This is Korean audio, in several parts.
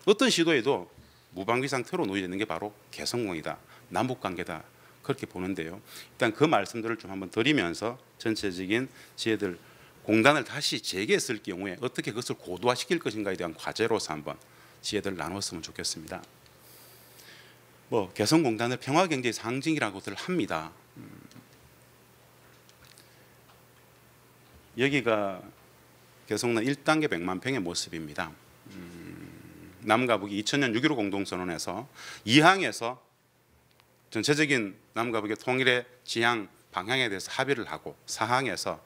어떤 시도에도 무방비 상태로 놓여 있는 게 바로 개성공단이다, 남북관계다, 그렇게 보는데요. 일단 그 말씀들을 좀 한번 드리면서 전체적인 지혜들 공단을 다시 재개했을 경우에 어떻게 그것을 고도화시킬 것인가에 대한 과제로서 한번 지혜들 나눴으면 좋겠습니다. 뭐 개성공단을 평화경제의 상징이라고들 합니다. 여기가 개성공단 1단계 100만 평의 모습입니다. 남과 북이 2000년 6.15 공동선언에서 2항에서 전체적인 남과 북의 통일의 지향 방향에 대해서 합의를 하고 4항에서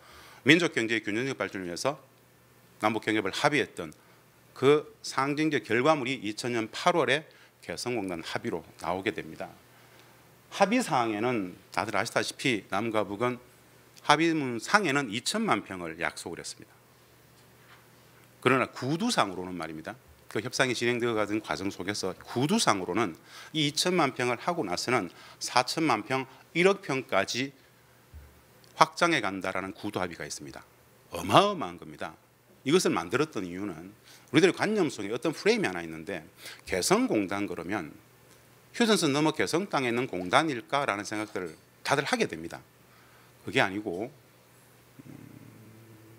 민족경제의 균형적 발전을 위해서 남북경협을 합의했던 그 상징적 결과물이 2000년 8월에 개성공단 합의로 나오게 됩니다. 합의사항에는 다들 아시다시피 남과 북은 합의문상에는 2천만 평을 약속을 했습니다. 그러나 구두상으로는 말입니다. 그 협상이 진행되어 가는 과정 속에서 구두상으로는 이 2천만 평을 하고 나서는 4천만 평, 1억 평까지 확장해 간다라는 구두 합의가 있습니다. 어마어마한 겁니다. 이것을 만들었던 이유는 우리들의 관념 속에 어떤 프레임이 하나 있는데 개성공단 그러면 휴전선 넘어 개성 땅에 있는 공단일까라는 생각들을 다들 하게 됩니다. 그게 아니고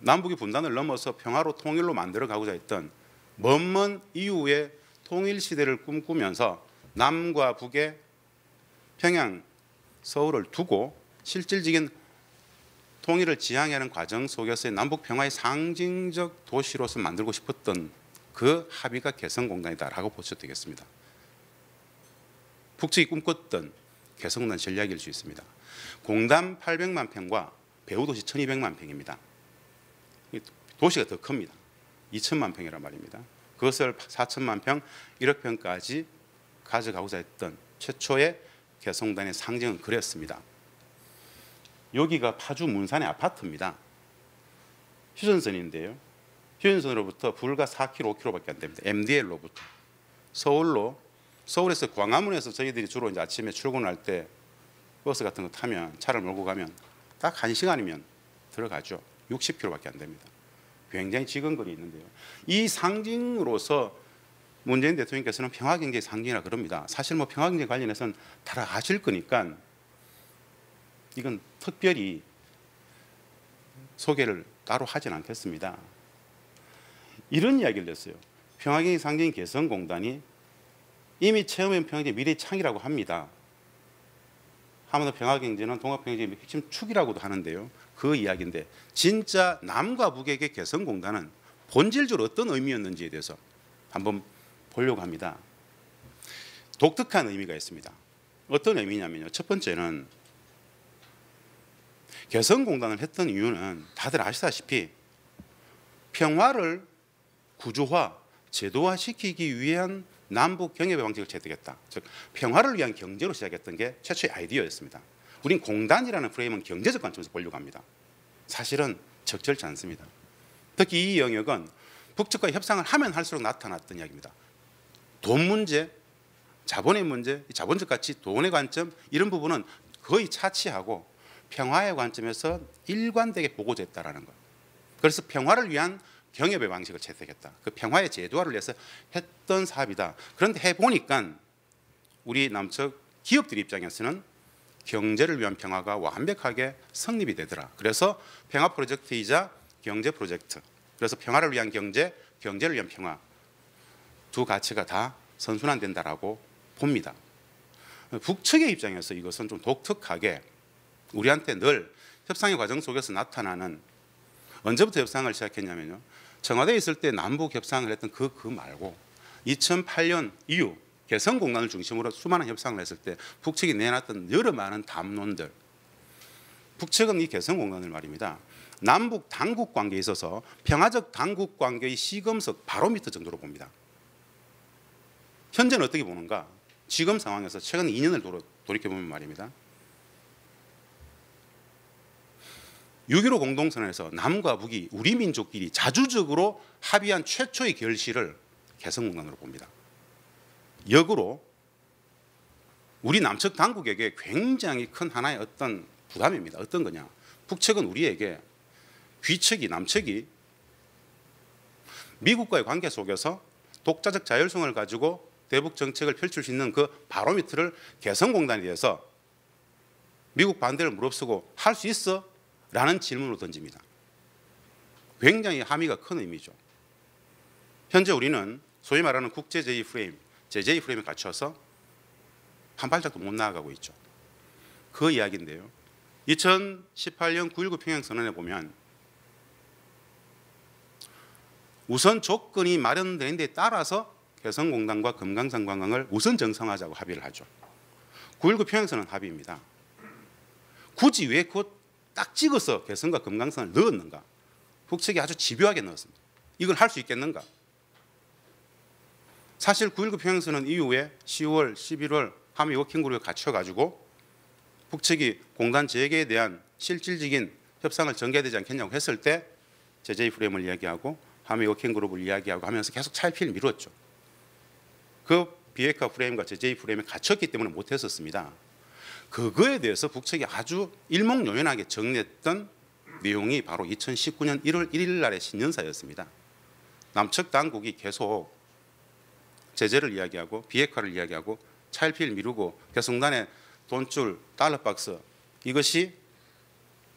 남북의 분단을 넘어서 평화로 통일로 만들어 가고자 했던 먼 이후의 통일 시대를 꿈꾸면서 남과 북의 평양, 서울을 두고 실질적인 통일을 지향하는 과정 속에서의 남북 평화의 상징적 도시로서 만들고 싶었던 그 합의가 개성공단이다라고 보셔도 되겠습니다. 북측이 꿈꿨던 개성공단 전략일 수 있습니다. 공단 800만 평과 배후도시 1200만 평입니다. 도시가 더 큽니다. 2천만 평이란 말입니다. 그것을 4천만 평, 1억 평까지 가져가고자 했던 최초의 개성공단의 상징은 그랬습니다. 여기가 파주 문산의 아파트입니다. 휴전선인데요. 휴전선으로부터 불과 4km, 5km밖에 안 됩니다. MDL로부터 서울에서 광화문에서 저희들이 주로 이제 아침에 출근할 때 버스 같은 거 타면 차를 몰고 가면 딱 1시간이면 들어가죠. 60km밖에 안 됩니다. 굉장히 지근거리 있는데요. 이 상징으로서 문재인 대통령께서는 평화경제의 상징이라 그럽니다. 사실 뭐 평화경제 관련해서는 다 아실 거니까 이건 특별히 소개를 따로 하진 않겠습니다. 이런 이야기를 했어요. 평화경제 상징 개성공단이 이미 체험형 평화경제 미래의 창이라고 합니다. 한번더 평화경제는 동아평화경제의 핵심 축이라고도 하는데요. 그 이야기인데 진짜 남과 북에게 개성공단은 본질적으로 어떤 의미였는지에 대해서 한번 보려고 합니다. 독특한 의미가 있습니다. 어떤 의미냐면요. 첫 번째는 개성공단을 했던 이유는 다들 아시다시피 평화를 구조화, 제도화시키기 위한 남북 경협의 방식을 채택했다. 즉 평화를 위한 경제로 시작했던 게 최초의 아이디어였습니다. 우린 공단이라는 프레임은 경제적 관점에서 보려고 합니다. 사실은 적절치 않습니다. 특히 이 영역은 북측과 협상을 하면 할수록 나타났던 이야기입니다. 돈 문제, 자본의 문제, 자본적 가치, 돈의 관점 이런 부분은 거의 차치하고 평화의 관점에서 일관되게 보고자 했다라는 것. 그래서 평화를 위한 경협의 방식을 채택했다. 그 평화의 제도화를 위해서 했던 사업이다. 그런데 해보니까 우리 남측 기업들 입장에서는 경제를 위한 평화가 완벽하게 성립이 되더라. 그래서 평화 프로젝트이자 경제 프로젝트. 그래서 평화를 위한 경제, 경제를 위한 평화 두 가치가 다 선순환된다라고 봅니다. 북측의 입장에서 이것은 좀 독특하게 우리한테 늘 협상의 과정 속에서 나타나는 언제부터 협상을 시작했냐면요. 청와대에 있을 때 남북 협상을 했던 그 말고 2008년 이후 개성공단을 중심으로 수많은 협상을 했을 때 북측이 내놨던 여러 많은 담론들. 북측은 이 개성공단을 말입니다. 남북 당국 관계에 있어서 평화적 당국 관계의 시금석 바로미터 정도로 봅니다. 현재는 어떻게 보는가? 지금 상황에서 최근 2년을 돌이켜보면 말입니다. 6.15 공동선언에서 남과 북이 우리 민족끼리 자주적으로 합의한 최초의 결실을 개성공단으로 봅니다. 역으로 우리 남측 당국에게 굉장히 큰 하나의 어떤 부담입니다. 어떤 거냐? 북측은 우리에게 귀측이 남측이 미국과의 관계 속에서 독자적 자율성을 가지고 대북 정책을 펼칠 수 있는 그 바로미터를 개성공단에 대해서 미국 반대를 무릅쓰고 할 수 있어? 라는 질문으로 던집니다. 굉장히 함의가 큰 의미죠. 현재 우리는 소위 말하는 국제 제의 프레임, 제재의 프레임에 갇혀서 한 발짝도 못 나아가고 있죠. 그 이야기인데요. 2018년 9.19 평양선언에 보면 우선 조건이 마련된 데 따라서 개성공단과 금강산 관광을 우선 정상화하자고 합의를 하죠. 9.19 평양선언 합의입니다. 굳이 왜 그거 딱 찍어서 개성과 금강산을 넣었는가? 북측이 아주 집요하게 넣었습니다. 이걸 할 수 있겠는가? 사실 9.19 평양선언 이후에 10월, 11월 한미 워킹그룹에 갇혀가지고 북측이 공단 재개에 대한 실질적인 협상을 전개해야 되지 않겠냐고 했을 때 제재의 프레임을 이야기하고 한미 워킹그룹을 이야기하고 하면서 계속 차일피일 미뤘죠. 그 비핵화 프레임과 제재의 프레임에 갇혔기 때문에 못했었습니다. 그거에 대해서 북측이 아주 일목요연하게 정리했던 내용이 바로 2019년 1월 1일 날의 신년사였습니다. 남측 당국이 계속 제재를 이야기하고 비핵화를 이야기하고 차일피일 미루고 개성단의 돈줄, 달러박스 이것이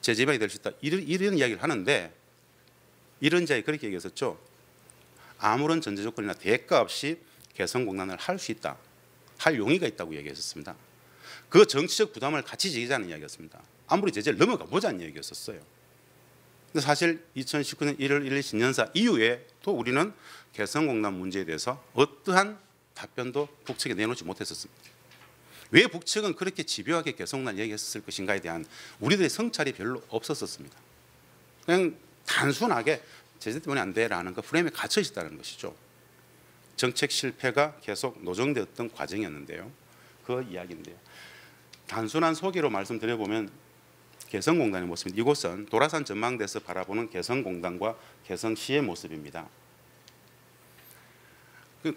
제재 위반이 될 수 있다. 이런 이야기를 하는데 이런 자에 그렇게 얘기했었죠. 아무런 전제 조건이나 대가 없이 개성공단을 할 수 있다. 할 용의가 있다고 얘기했었습니다. 그 정치적 부담을 같이 지기자는 이야기였습니다. 아무리 제재를 넘어가 보자는 얘기였었어요. 근데 사실 2019년 1월 1일 신년사 이후에 또 우리는 개성공단 문제에 대해서 어떠한 답변도 북측에 내놓지 못했었습니다. 왜 북측은 그렇게 집요하게 개성공단 얘기했을 것인가에 대한 우리들의 성찰이 별로 없었습니다. 그냥 단순하게 제재 때문에 안 돼라는 그 프레임에 갇혀 있다는 것이죠. 정책 실패가 계속 노정되었던 과정이었는데요. 그 이야기인데요. 단순한 소개로 말씀드려보면 개성공단의 모습입니다. 이곳은 도라산 전망대에서 바라보는 개성공단과 개성시의 모습입니다.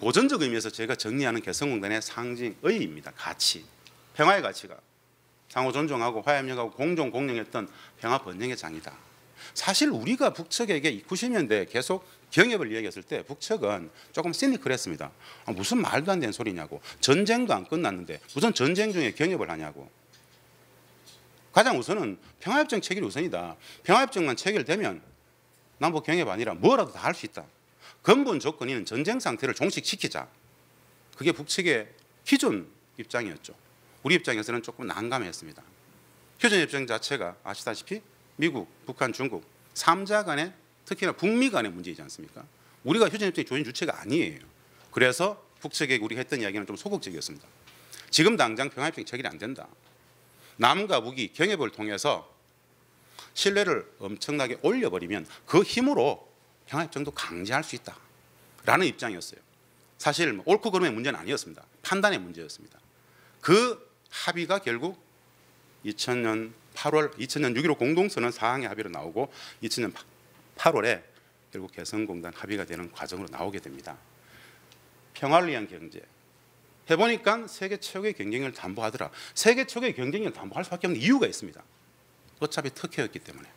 고전적 의미에서 제가 정리하는 개성공단의 상징의입니다. 가치, 평화의 가치가 상호 존중하고 화해협력하고 공존 공영했던 평화 번영의 장이다. 사실 우리가 북측에게 90년대 계속 경협을 이야기했을 때 북측은 조금 시니컬했습니다. 무슨 말도 안 되는 소리냐고. 전쟁도 안 끝났는데 무슨 전쟁 중에 경협을 하냐고. 가장 우선은 평화협정 체결이 우선이다. 평화협정만 체결되면 남북 경협 아니라 뭐라도 다 할 수 있다. 근본 조건인 전쟁 상태를 종식시키자. 그게 북측의 기존 입장이었죠. 우리 입장에서는 조금 난감했습니다. 휴전협정 자체가 아시다시피 미국, 북한, 중국 3자 간의 특히나 북미 간의 문제이지 않습니까? 우리가 휴전협정의 조인 주체가 아니에요. 그래서 북측에게 우리가 했던 이야기는 좀 소극적이었습니다. 지금 당장 평화협정이 체결이 안 된다. 남과 북이 경협을 통해서 신뢰를 엄청나게 올려버리면 그 힘으로 평화협정도 강제할 수 있다라는 입장이었어요. 사실 옳고 그름의 문제는 아니었습니다. 판단의 문제였습니다. 그 합의가 결국 2000년 6.15 공동선언 사항의 합의로 나오고 2000년 8월에 결국 개성공단 합의가 되는 과정으로 나오게 됩니다. 평화를 위한 경제. 해보니까 세계 최고의 경쟁력을 담보하더라. 세계 최고의 경쟁력을 담보할 수밖에 없는 이유가 있습니다. 어차피 특혜였기 때문에.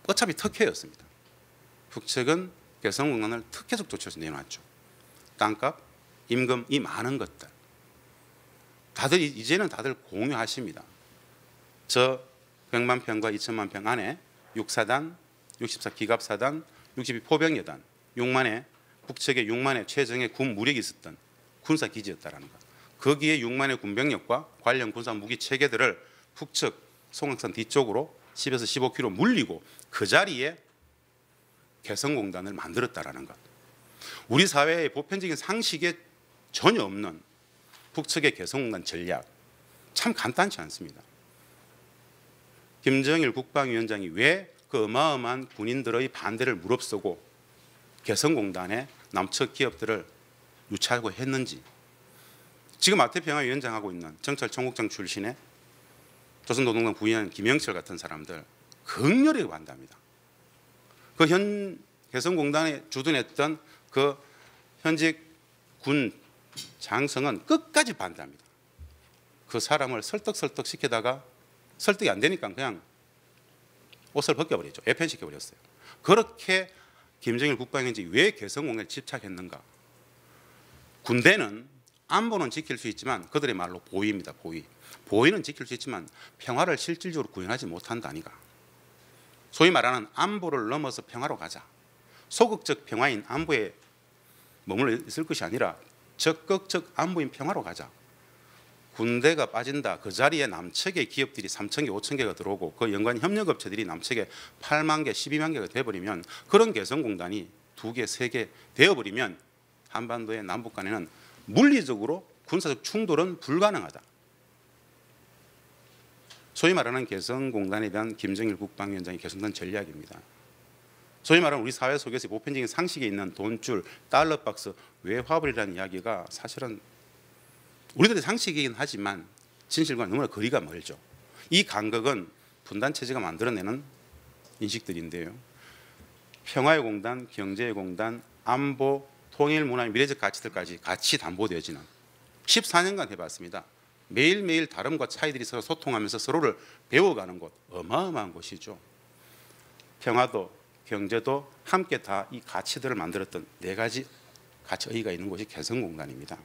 어차피 특혜였습니다. 북측은 개성공단을 특혜적 조치에서 내놓았죠. 땅값, 임금 이 많은 것들. 다들 이제는 다들 공유하십니다. 저 100만 평과 2천만 평 안에 6사단, 64기갑사단, 62포병여단, 6만의 북측에 6만의 최정예 군 무력이 있었던 군사기지였다라는 것. 거기에 6만의 군병력과 관련 군사 무기 체계들을 북측 송악산 뒤쪽으로 10에서 15km 물리고 그 자리에 개성공단을 만들었다라는 것. 우리 사회의 보편적인 상식에 전혀 없는 북측의 개성공단 전략. 참 간단치 않습니다. 김정일 국방위원장이 왜 그 어마어마한 군인들의 반대를 무릅쓰고 개성공단에 남측 기업들을 유치하고 했는지. 지금 아태평화위원장하고 있는 정찰총국장 출신의 조선노동당 부위원 김영철 같은 사람들 극렬하게 반대합니다. 그 현 개성공단에 주둔했던 그 현직 군 장성은 끝까지 반대합니다. 그 사람을 설득 시키다가 설득이 안 되니까 그냥 옷을 벗겨버렸죠. 애편시켜버렸어요. 그렇게 김정일 국방위원장이 왜 개성공단에 집착했는가? 군대는 안보는 지킬 수 있지만 그들의 말로 보위입니다. 보위는 지킬 수 있지만 평화를 실질적으로 구현하지 못한다 아니가. 소위 말하는 안보를 넘어서 평화로 가자. 소극적 평화인 안보에 머물러 있을 것이 아니라 적극적 안보인 평화로 가자. 군대가 빠진다. 그 자리에 남측의 기업들이 3,000개, 5,000개가 들어오고 그 연관 협력업체들이 남측에 8만 개, 12만 개가 돼버리면 그런 개성공단이 2개, 3개 되어버리면 한반도의 남북 간에는 물리적으로 군사적 충돌은 불가능하다. 소위 말하는 개성공단에 대한 김정일 국방위원장이 개성된 전략입니다. 소위 말하는 우리 사회 속에서 보편적인 상식에 있는 돈줄, 달러박스, 외화벌이라는 이야기가 사실은 우리들의 상식이긴 하지만 진실과 너무나 거리가 멀죠. 이 간극은 분단체제가 만들어내는 인식들인데요. 평화의 공단, 경제의 공단, 안보, 통일, 문화, 미래적 가치들까지 같이 담보되어지는 14년간 해봤습니다. 매일매일 다름과 차이들이 서로 소통하면서 서로를 배워가는 곳, 어마어마한 곳이죠. 평화도 경제도 함께 다 이 가치들을 만들었던 4가지 가치 의의가 있는 곳이 개성공단입니다.